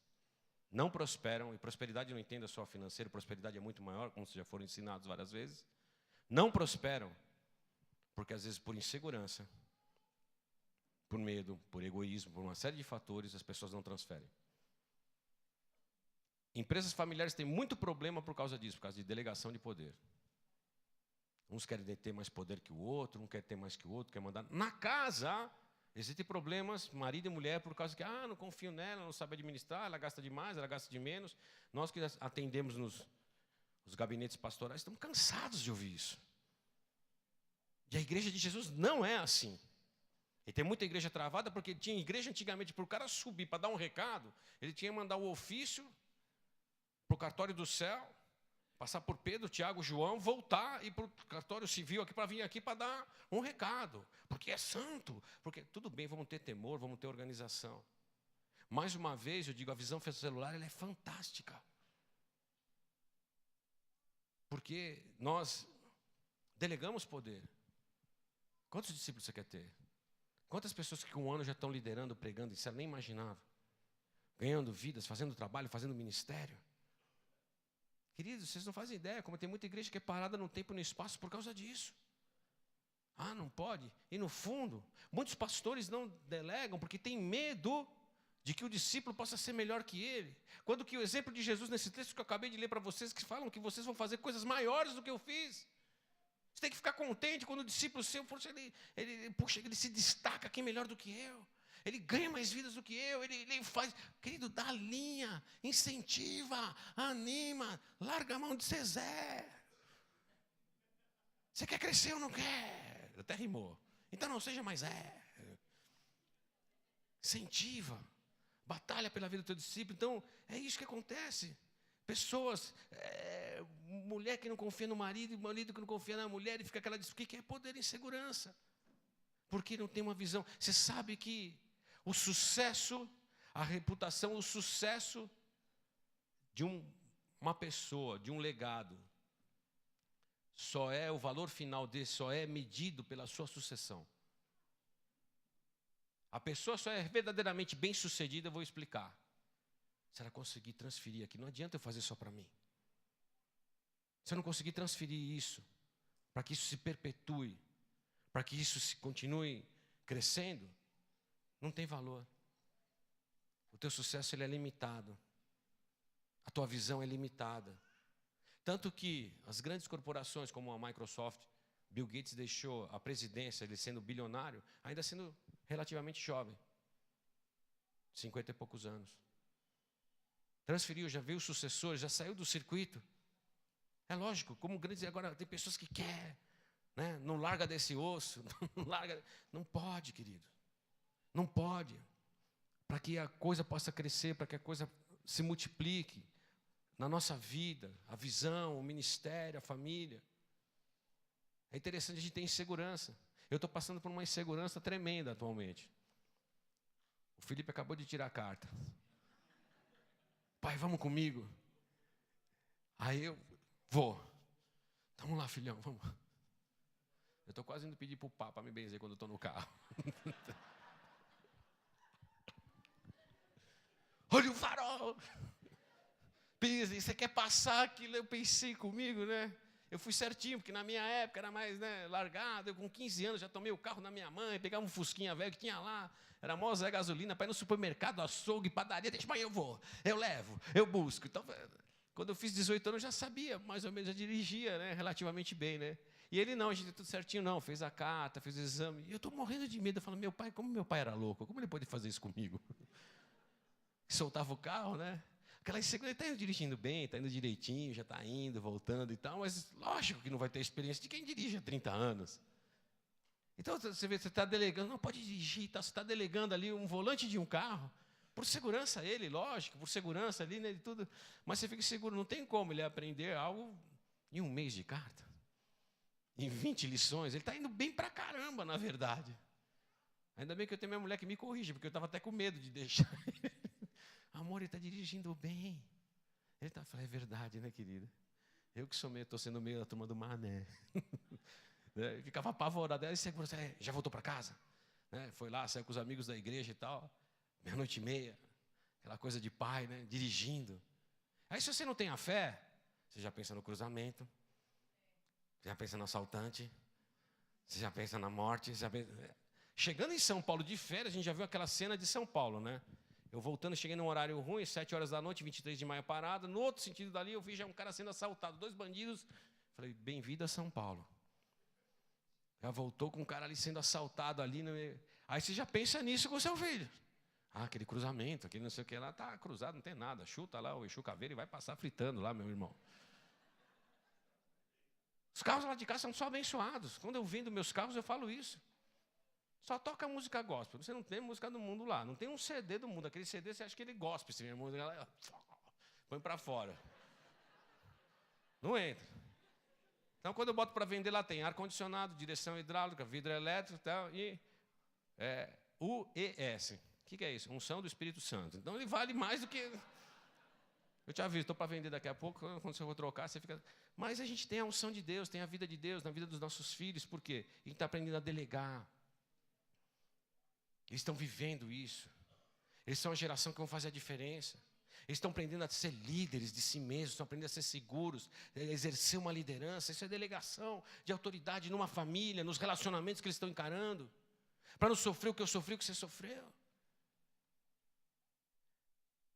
não prosperam, e prosperidade não entenda só financeiro, prosperidade é muito maior, como vocês já foram ensinados várias vezes. Não prosperam porque às vezes por insegurança, por medo, por egoísmo, por uma série de fatores, as pessoas não transferem. Empresas familiares têm muito problema por causa disso, por causa de delegação de poder. Uns querem ter mais poder que o outro, um quer ter mais que o outro, quer mandar. Na casa, existem problemas, marido e mulher, por causa que, não confio nela, não sabe administrar, ela gasta demais, ela gasta de menos. Nós que atendemos nos gabinetes pastorais, estamos cansados de ouvir isso. E a igreja de Jesus não é assim. E tem muita igreja travada, porque tinha igreja antigamente, para o cara subir, para dar um recado, ele tinha que mandar o ofício para o cartório do céu, passar por Pedro, Tiago, João, voltar e para o cartório civil aqui para vir aqui para dar um recado, porque é santo, porque tudo bem, vamos ter temor, vamos ter organização. Mais uma vez, eu digo, a visão celular ela é fantástica, porque nós delegamos poder. Quantos discípulos você quer ter? Quantas pessoas que com um ano já estão liderando, pregando, isso eu nem imaginava, ganhando vidas, fazendo trabalho, fazendo ministério. Queridos, vocês não fazem ideia como tem muita igreja que é parada no tempo e no espaço por causa disso. Não pode. E no fundo, muitos pastores não delegam porque tem medo de que o discípulo possa ser melhor que ele. Quando que o exemplo de Jesus nesse texto que eu acabei de ler para vocês, que falam que vocês vão fazer coisas maiores do que eu fiz. Você tem que ficar contente quando o discípulo seu, ele se destaca aqui melhor do que eu. Ele ganha mais vidas do que eu, ele faz, querido, dá linha, incentiva, anima, larga a mão de ser Zé. Você quer crescer ou não quer? Até rimou. Então não seja mais Zé. Incentiva, batalha pela vida do teu discípulo. Então, é isso que acontece. Pessoas, mulher que não confia no marido, marido que não confia na mulher, e fica aquela discussão, o que é poder em segurança? Porque não tem uma visão. Você sabe que o sucesso, a reputação, o sucesso de uma pessoa, de um legado, o valor final desse só é medido pela sua sucessão. A pessoa só é verdadeiramente bem-sucedida, eu vou explicar. Se ela conseguir transferir aqui, não adianta eu fazer só para mim. Se eu não conseguir transferir isso, para que isso se perpetue, para que isso se continue crescendo, não tem valor. O teu sucesso ele é limitado. A tua visão é limitada. Tanto que as grandes corporações como a Microsoft, Bill Gates deixou a presidência, ele sendo bilionário, ainda sendo relativamente jovem. 50 e poucos anos. Transferiu, já veio o sucessor, já saiu do circuito. É lógico, como grandes, agora tem pessoas que querem, né? Não larga desse osso, não pode, querido. Não pode. para que a coisa possa crescer, para que a coisa se multiplique na nossa vida, a visão, o ministério, a família. É interessante a gente ter insegurança. Eu estou passando por uma insegurança tremenda atualmente. O Felipe acabou de tirar a carta. Pai, vamos comigo? Aí eu vou. Vamos lá, filhão, vamos. Eu estou quase indo pedir para o Papa me benzer quando eu estou no carro. Olha o farol! Pisa, você quer passar aquilo? Eu pensei comigo, né? Eu fui certinho, porque na minha época era mais largado. Eu com 15 anos já tomei o carro da minha mãe, pegava um fusquinha velho que tinha lá. Era mó Zé Gasolina, para ir no supermercado, açougue, padaria. Deixa, mãe, eu vou, eu levo, eu busco. Então, quando eu fiz 18 anos, eu já sabia, mais ou menos, já dirigia, né, relativamente bem, né? E ele não, a gente tudo certinho, não. Fez a carta, fez o exame. E eu estou morrendo de medo. Eu falo, meu pai, como meu pai era louco, como ele pode fazer isso comigo? Soltava o carro, né? Aquela insegurança, está indo dirigindo bem, está indo direitinho, já está indo, voltando e tal, mas lógico que não vai ter experiência de quem dirige há 30 anos. Então, você vê, você está delegando, não pode dirigir, você está delegando ali um volante de um carro, por segurança ele, lógico, por segurança ali, né, de tudo, mas você fica seguro, não tem como ele aprender algo em um mês de carta, em 20 lições, ele está indo bem pra caramba, na verdade. Ainda bem que eu tenho minha mulher que me corrige, porque eu estava até com medo de deixar ele. Amor, ele está dirigindo bem. Ele está falando, é verdade, né, querida? Eu que estou sendo meio da turma do mané. Eu ficava apavorado. Aí você já voltou para casa? Né? Foi lá, saiu com os amigos da igreja e tal. 00:30. Aquela coisa de pai, né? Dirigindo. Aí se você não tem a fé, você já pensa no cruzamento. Você já pensa no assaltante. Você já pensa na morte. Chegando em São Paulo de férias, a gente já viu aquela cena de São Paulo, né? Eu voltando, cheguei num horário ruim, 7 horas da noite, 23 de maio parada. No outro sentido dali, eu vi já um cara sendo assaltado, 2 bandidos. Falei, bem-vindo a São Paulo. Já voltou com um cara ali sendo assaltado ali. Aí você já pensa nisso com o seu filho. Ah, aquele cruzamento, aquele não sei o que lá, tá cruzado, não tem nada. Chuta lá o Exu Caveira e vai passar fritando lá, meu irmão. Os carros lá de casa são só abençoados. Quando eu vendo meus carros, eu falo isso. Só toca música gospel. Você não tem música do mundo lá. Não tem um CD do mundo. Aquele CD você acha que ele gospel. Esse meu irmão, põe para fora. Não entra. Então, quando eu boto para vender, lá tem ar-condicionado, direção hidráulica, vidro elétrico e UES. O que é isso? Unção do Espírito Santo. Então, ele vale mais do que... Eu te aviso, estou para vender daqui a pouco. Quando você for trocar, você fica... Mas a gente tem a unção de Deus, tem a vida de Deus na vida dos nossos filhos. Por quê? A gente está aprendendo a delegar. Eles estão vivendo isso. Eles são a geração que vão fazer a diferença. Eles estão aprendendo a ser líderes de si mesmos, estão aprendendo a ser seguros, a exercer uma liderança. Isso é delegação de autoridade numa família, nos relacionamentos que eles estão encarando. Para não sofrer o que eu sofri, o que você sofreu.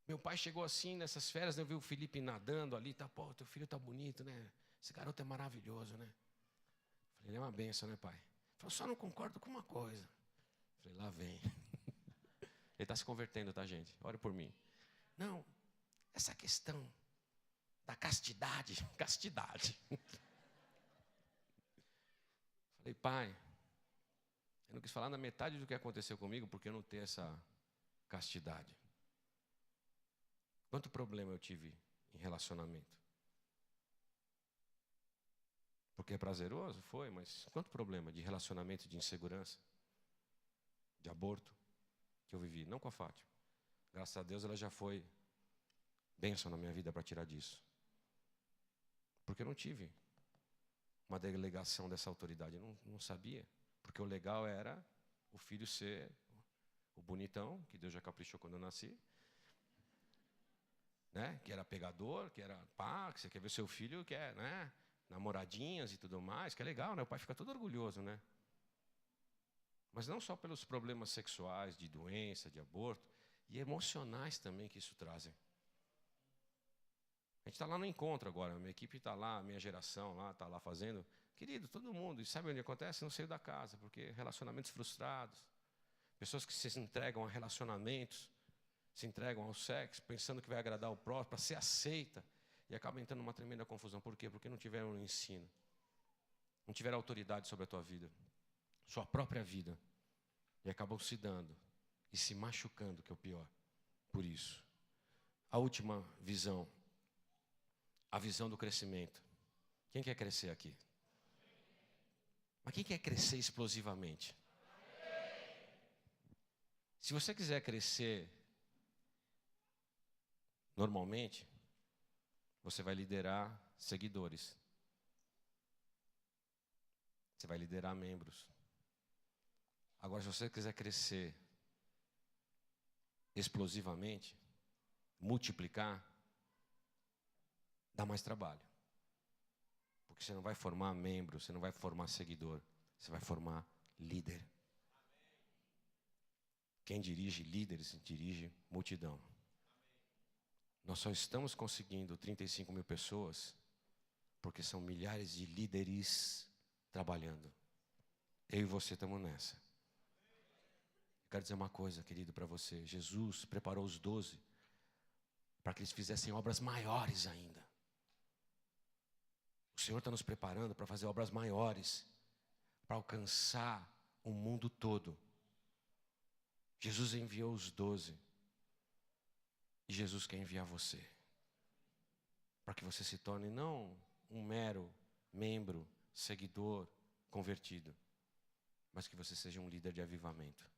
Meu pai chegou assim nessas férias, né, eu vi o Felipe nadando ali, tá, pô, teu filho está bonito, né? Esse garoto é maravilhoso, né? Falei, ele é uma benção, né, pai? Ele falou, só não concordo com uma coisa. Falei, lá vem. Ele está se convertendo, tá, gente? Ore por mim. Não, essa questão da castidade. Falei, pai, eu não quis falar na metade do que aconteceu comigo, porque eu não tenho essa castidade. Quanto problema eu tive em relacionamento? Porque é prazeroso? Foi, mas quanto problema de relacionamento, de insegurança? De aborto que eu vivi, não com a Fátima. Graças a Deus ela já foi bênção na minha vida para tirar disso. Porque eu não tive uma delegação dessa autoridade, eu não sabia. Porque o legal era o filho ser o bonitão, que Deus já caprichou quando eu nasci, né? Que era pegador, que era pá, que você quer ver seu filho, que é, né? Namoradinhas e tudo mais, que é legal, né? O pai fica todo orgulhoso, né? Mas não só pelos problemas sexuais, de doença, de aborto, e emocionais também que isso trazem. A gente está lá no encontro agora, a minha equipe está lá, a minha geração lá, está lá fazendo. Querido, todo mundo, e sabe onde acontece? No seio da casa, porque relacionamentos frustrados, pessoas que se entregam a relacionamentos, se entregam ao sexo, pensando que vai agradar o próximo, para ser aceita, e acaba entrando numa tremenda confusão. Por quê? Porque não tiveram um ensino, não tiveram autoridade sobre a tua vida, sua própria vida, e acabam se dando, e se machucando, que é o pior, por isso. A última visão, a visão do crescimento. Quem quer crescer aqui? Mas quem quer crescer explosivamente? Se você quiser crescer normalmente, você vai liderar seguidores. Você vai liderar membros. Agora, se você quiser crescer explosivamente, multiplicar, dá mais trabalho. Porque você não vai formar membro, você não vai formar seguidor, você vai formar líder. Quem dirige líderes, dirige multidão. Nós só estamos conseguindo 35 mil pessoas porque são milhares de líderes trabalhando. Eu e você estamos nessa. Quero dizer uma coisa, querido, para você. Jesus preparou os 12 para que eles fizessem obras maiores ainda. O Senhor está nos preparando para fazer obras maiores, para alcançar o mundo todo. Jesus enviou os 12. E Jesus quer enviar você. Para que você se torne não um mero membro, seguidor, convertido, mas que você seja um líder de avivamento.